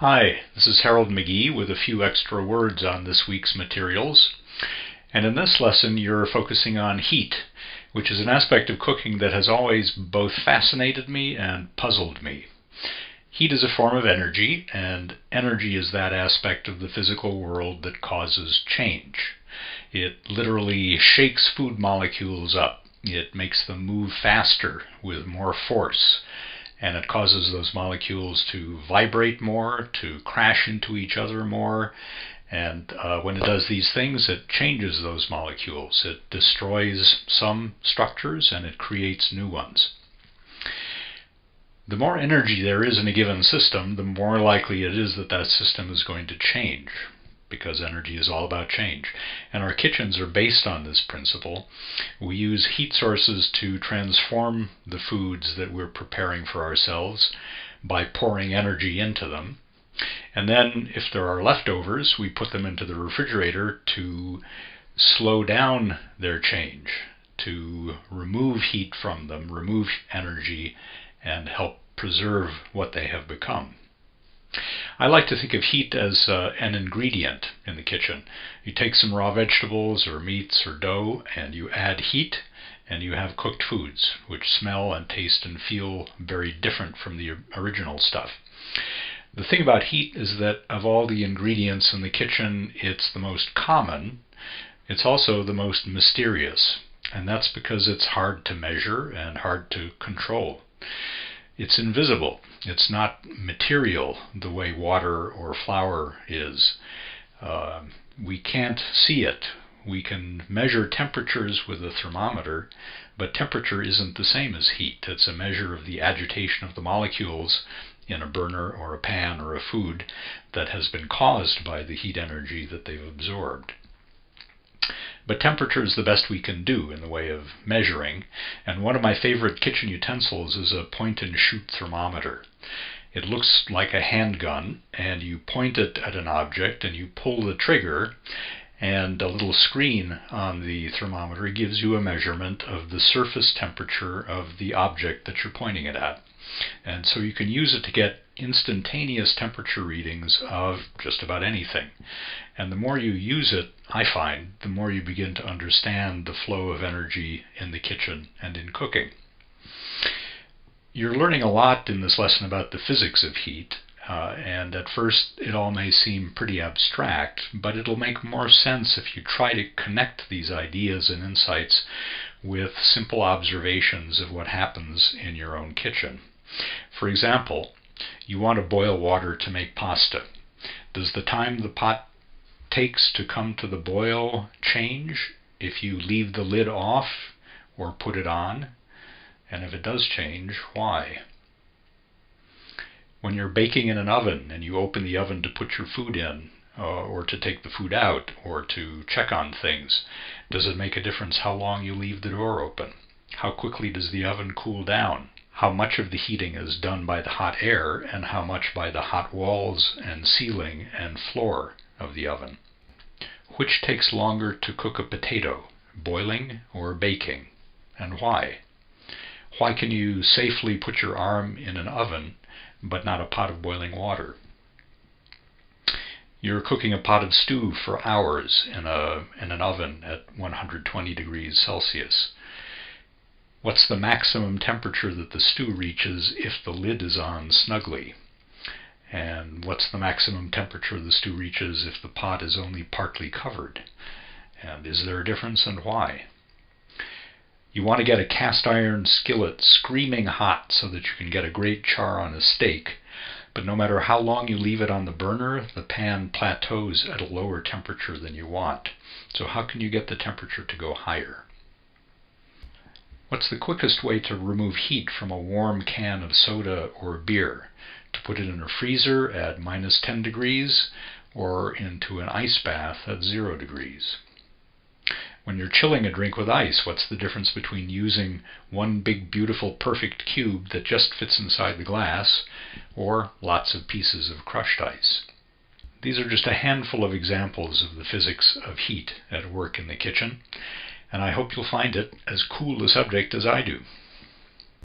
Hi, this is Harold McGee with a few extra words on this week's materials. And in this lesson you're focusing on heat, which is an aspect of cooking that has always both fascinated me and puzzled me. Heat is a form of energy, and energy is that aspect of the physical world that causes change. It literally shakes food molecules up. It makes them move faster with more force. And it causes those molecules to vibrate more, to crash into each other more. And when it does these things, it changes those molecules. It destroys some structures and it creates new ones. The more energy there is in a given system, the more likely it is that that system is going to change, because energy is all about change. And our kitchens are based on this principle. We use heat sources to transform the foods that we're preparing for ourselves by pouring energy into them. And then if there are leftovers, we put them into the refrigerator to slow down their change, to remove heat from them, remove energy, and help preserve what they have become. I like to think of heat as an ingredient in the kitchen. You take some raw vegetables or meats or dough and you add heat and you have cooked foods which smell and taste and feel very different from the original stuff. The thing about heat is that of all the ingredients in the kitchen, it's the most common. It's also the most mysterious, and that's because it's hard to measure and hard to control. It's invisible. It's not material the way water or flour is. We can't see it. We can measure temperatures with a thermometer, but temperature isn't the same as heat. It's a measure of the agitation of the molecules in a burner or a pan or a food that has been caused by the heat energy that they've absorbed. But temperature is the best we can do in the way of measuring, and one of my favorite kitchen utensils is a point-and-shoot thermometer. It looks like a handgun, and you point it at an object and you pull the trigger, and a little screen on the thermometer gives you a measurement of the surface temperature of the object that you're pointing it at. And so you can use it to get instantaneous temperature readings of just about anything. And the more you use it, I find, the more you begin to understand the flow of energy in the kitchen and in cooking. You're learning a lot in this lesson about the physics of heat, and at first it all may seem pretty abstract, but it'll make more sense if you try to connect these ideas and insights with simple observations of what happens in your own kitchen. For example, you want to boil water to make pasta. Does the time the pot takes to come to the boil change if you leave the lid off or put it on? And if it does change, why? When you're baking in an oven and you open the oven to put your food in, or to take the food out, or to check on things, does it make a difference how long you leave the door open? How quickly does the oven cool down? How much of the heating is done by the hot air and how much by the hot walls and ceiling and floor of the oven? Which takes longer to cook a potato, boiling or baking, and why? Why can you safely put your arm in an oven but not a pot of boiling water? You're cooking a pot of stew for hours in an oven at 120 degrees Celsius. What's the maximum temperature that the stew reaches if the lid is on snugly? And what's the maximum temperature the stew reaches if the pot is only partly covered? And is there a difference, and why? You want to get a cast iron skillet screaming hot so that you can get a great char on a steak, but no matter how long you leave it on the burner, the pan plateaus at a lower temperature than you want. So how can you get the temperature to go higher? What's the quickest way to remove heat from a warm can of soda or beer? To put it in a freezer at -10 degrees or into an ice bath at 0 degrees? When you're chilling a drink with ice, what's the difference between using one big, beautiful, perfect cube that just fits inside the glass or lots of pieces of crushed ice? These are just a handful of examples of the physics of heat at work in the kitchen, and I hope you'll find it as cool a subject as I do.